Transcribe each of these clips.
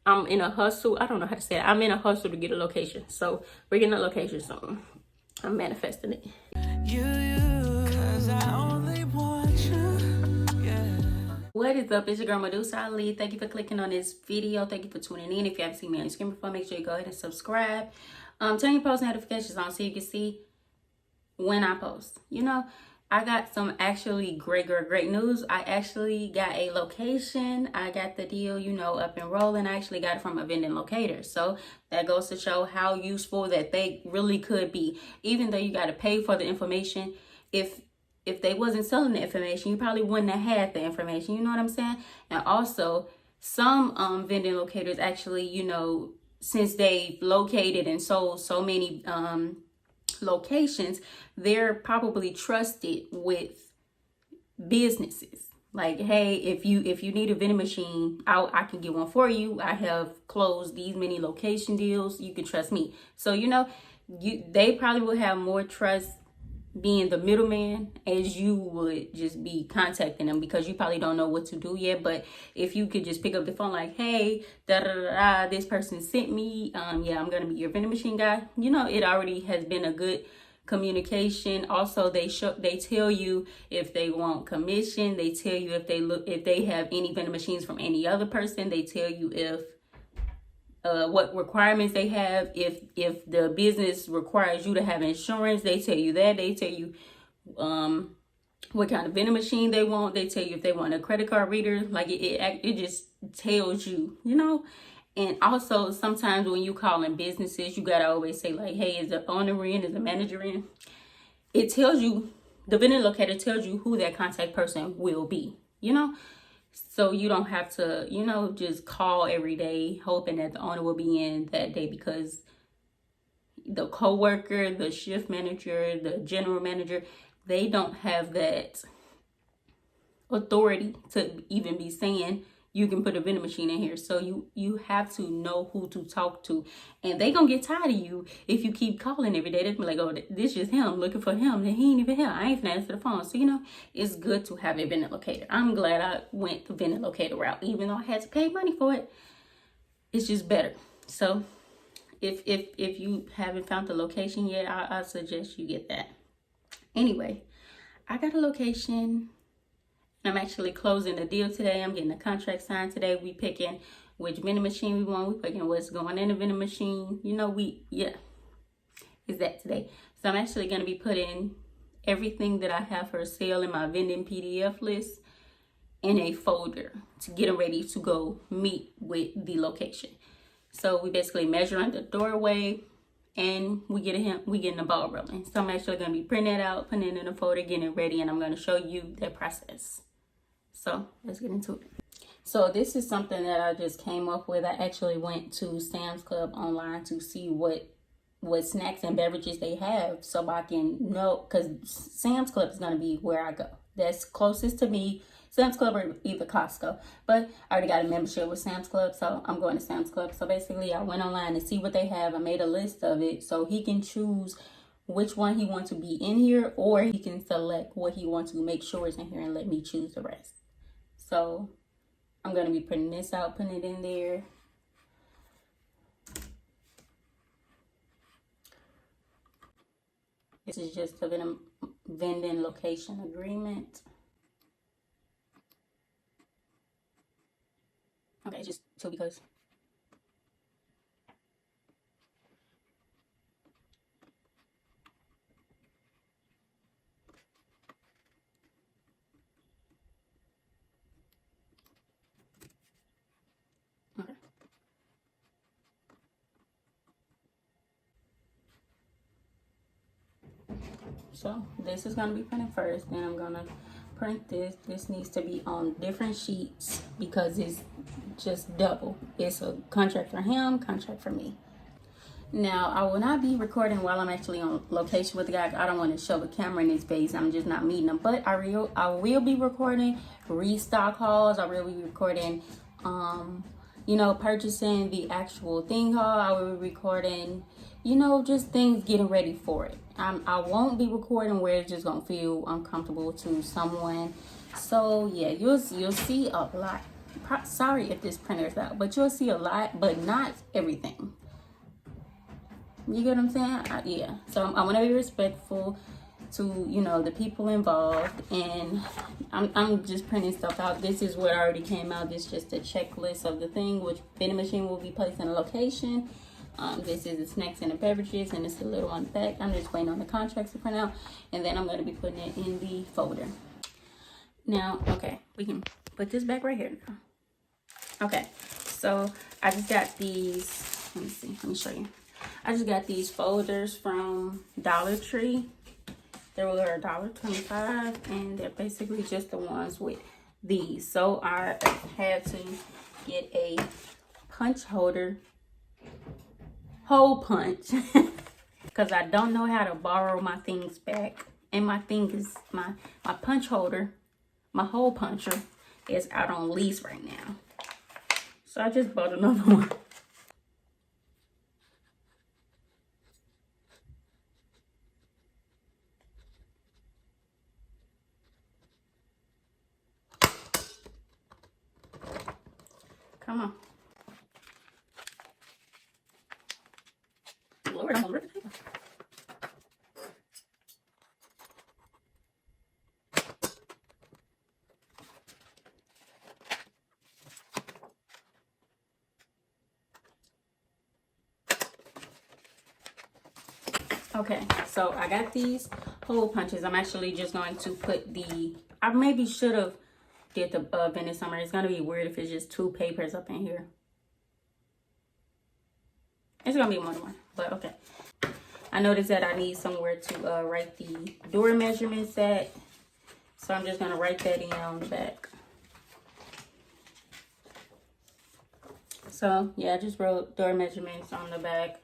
I'm in a hustle. I don't know how to say it. I'm in a hustle to get a location. So we're getting a location soon. I'm manifesting it. What is up? It's your girl Medusa. Thank you for clicking on this video. Thank you for tuning in. If you haven't seen me on the screen before, make sure you go ahead and subscribe. Turn your post notifications on so you can see when I post. You know, I got some actually great news. I actually got a location. I got the deal, you know, up and rolling. I actually got it from a vending locator. So that goes to show how useful that they really could be. Even though you got to pay for the information, if they wasn't selling the information, you probably wouldn't have had the information. You know what I'm saying? And also, some vending locators actually, you know, since they've located and sold so many locations, they're probably trusted with businesses. Like, hey, if you need a vending machine, I can get one for you. I have closed these many location deals. You can trust me. So, you know, they probably will have more trust being the middleman as you would just be contacting them, because you probably don't know what to do yet. But if you could just pick up the phone like, hey, this person sent me, yeah, I'm gonna be your vending machine guy, you know, it already has been a good communication. Also, they tell you if they want commission. They tell you if they have any vending machines from any other person. They tell you if what requirements they have. If the business requires you to have insurance, they tell you that. They tell you what kind of vending machine they want. They tell you if they want a credit card reader. Like it just tells you, you know. And also, sometimes when you call in businesses, you gotta always say like, hey, is the owner in, is the manager in? It tells you, the vending locator tells you who that contact person will be, you know. So you don't have to, you know, just call every day hoping that the owner will be in that day, because the coworker, the shift manager, the general manager, they don't have that authority to even be saying you can put a vending machine in here. So you have to know who to talk to, and they gonna get tired of you if you keep calling every day. They be like, oh, this is him, looking for him, and he ain't even here. I ain't finna answer the phone. So, you know, it's good to have a vending locator. I'm glad I went the vending locator route, even though I had to pay money for it. It's just better. So if you haven't found the location yet, I suggest you get that. Anyway, I got a location. I'm actually closing a deal today. I'm getting a contract signed today. We picking which vending machine we want. We picking what's going in the vending machine. You know, is that today. So I'm actually going to be putting everything that I have for sale in my vending PDF list in a folder to get ready to go meet with the location. So we basically measuring the doorway, and we getting the ball rolling. So I'm actually going to be printing it out, putting it in a folder, getting it ready, and I'm going to show you the process. So let's get into it. So this is something that I just came up with. I actually went to Sam's Club online to see what snacks and beverages they have, so I can know, because Sam's Club is going to be where I go. That's closest to me. Sam's Club or either Costco. But I already got a membership with Sam's Club, so I'm going to Sam's Club. So basically, I went online to see what they have. I made a list of it so he can choose which one he wants to be in here, or he can select what he wants to make sure is in here and let me choose the rest. So I'm going to be printing this out, putting it in there. This is just a vending location agreement. Okay, just so because. Okay. So this is going to be printed first, then I'm going to print this. This needs to be on different sheets because it's just double. It's a contract for him, contract for me. Now, I will not be recording while I'm actually on location with the guy. I don't want to show the camera in his face. I'm just not meeting him. But I will be recording restock hauls. I will be recording, you know, purchasing the actual thing haul. I will be recording, you know, just things getting ready for it. I won't be recording where it's just going to feel uncomfortable to someone. So, yeah, you'll see a lot sorry if this printer is out, but you'll see a lot, but not everything. You get what I'm saying? Yeah. So I want to be respectful to, you know, the people involved, and I'm just printing stuff out. This is what already came out. This is just a checklist of the thing, which vending machine will be placed in a location. This is the snacks and the beverages, and it's a little on the back. I'm just waiting on the contracts to print out, and then I'm going to be putting it in the folder. Now, okay, we can put this back right here now. Okay, so I just got these. Let me see. Let me show you. I just got these folders from Dollar Tree. They were $1.25, and they're basically just the ones with these. So I had to get a punch holder, hole punch, because I don't know how to borrow my things back. And my thing is, my punch holder, my hole puncher is out on lease right now. So I just bought another one. Come on. Lord, I'm gonna rip the paper. Okay, so I got these hole punches. I'm actually just going to put I maybe should have did the vending summary. It's gonna be weird if it's just two papers up in here. It's gonna be more than one, but okay. I noticed that I need somewhere to write the door measurements at, so I'm just gonna write that in on the back. So yeah, I just wrote door measurements on the back,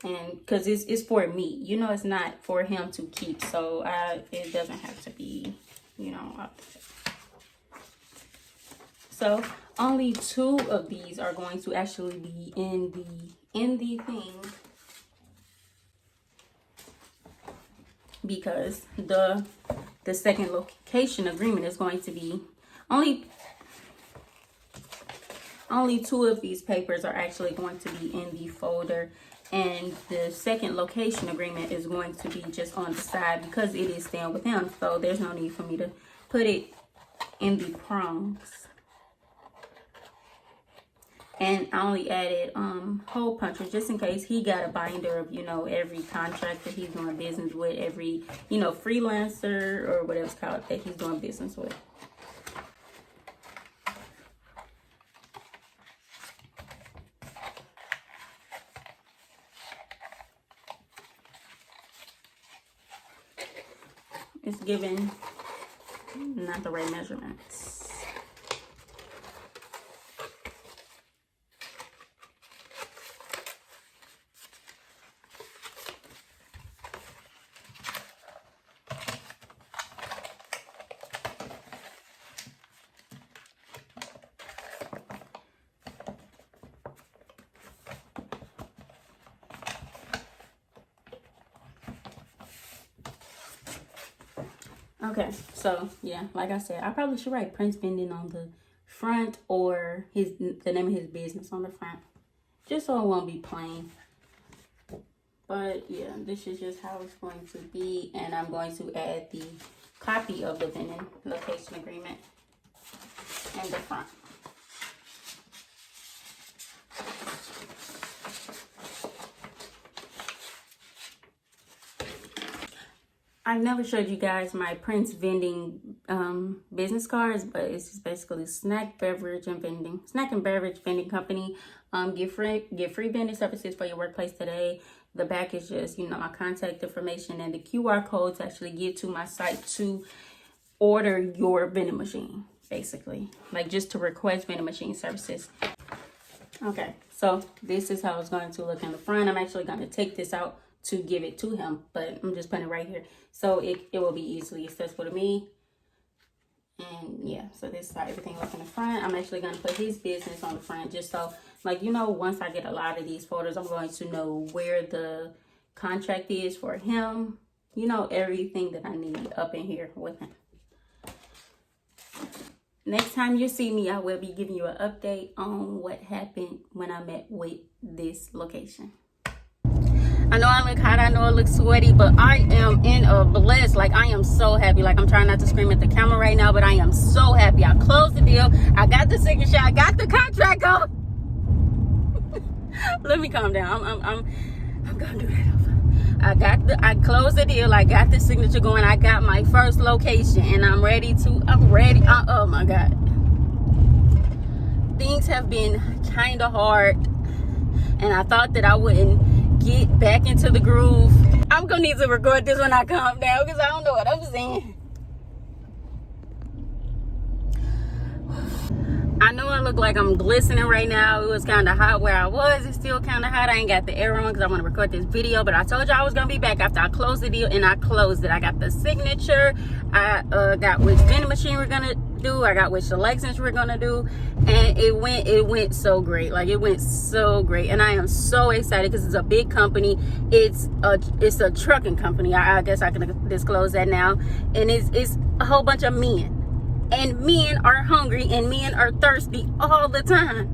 and because it's for me, you know, it's not for him to keep, so it doesn't have to be, you know, up there. So only 2 of these are going to actually be in the thing, because the second location agreement is going to be only 2 of these papers are actually going to be in the folder, and the second location agreement is going to be just on the side because it is staying with him. So there's no need for me to put it in the prongs. And I only added hole punchers just in case he got a binder of, you know, every contract that he's doing business with, every, you know, freelancer or whatever it's called that he's doing business with. It's giving not the right measurements. Okay, so yeah, like I said, I probably should write Prince Vending on the front, or the name of his business on the front, just so it won't be plain. But yeah, this is just how it's going to be, and I'm going to add the copy of the vending location agreement in the front. I've never showed you guys my Prince Vending business cards, but it's just basically snack and beverage vending company. Get free vending services for your workplace today. The back is just, you know, my contact information and the QR codes actually get to my site to order your vending machine, basically, like just to request vending machine services. Okay, so this is how it's going to look in the front. I'm actually going to take this out to give it to him, but I'm just putting it right here so it will be easily accessible to me. And yeah, so this is how everything looks in the front. I'm actually going to put his business on the front, just so, like, you know, once I get a lot of these photos, I'm going to know where the contract is for him, you know, everything that I need up in here with him. Next time you see me, I will be giving you an update on what happened when I met with this location. I know I look hot, I know I look sweaty, but I am in a bliss. Like, I am so happy. Like, I'm trying not to scream at the camera right now, but I am so happy. I closed the deal. I got the signature. I got the contract going. Let me calm down. I'm gonna do that. I closed the deal. I got the signature going. I got my first location, and I'm ready. Oh my God. Things have been kind of hard, and I thought that I wouldn't get back into the groove. I'm gonna need to record this when I calm down, because I don't know what I'm saying. I know I look like I'm glistening right now. It was kind of hot where I was. It's still kind of hot. I ain't got the air on because I want to record this video, but I told you I was gonna be back after I closed the deal, and I closed it. I got the signature. I got which vending machine we're gonna do. I got which selections we're gonna do, and it went so great. Like, it went so great, and I am so excited because it's a big company. It's a trucking company. I guess I can disclose that now, and it's a whole bunch of men. And men are hungry and men are thirsty all the time.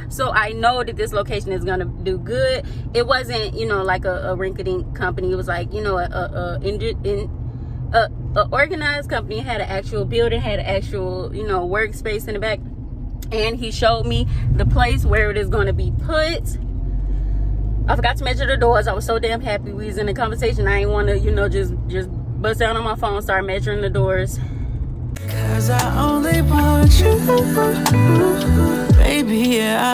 So I know that this location is gonna do good. It wasn't, like a rinky-dink company. It was like, a organized company. It had an actual building, had an actual, workspace in the back. And he showed me the place where it is gonna be put. I forgot to measure the doors. I was so damn happy we was in the conversation. I didn't want to, just bust down on my phone, start measuring the doors. 'Cause I only want you, baby, yeah.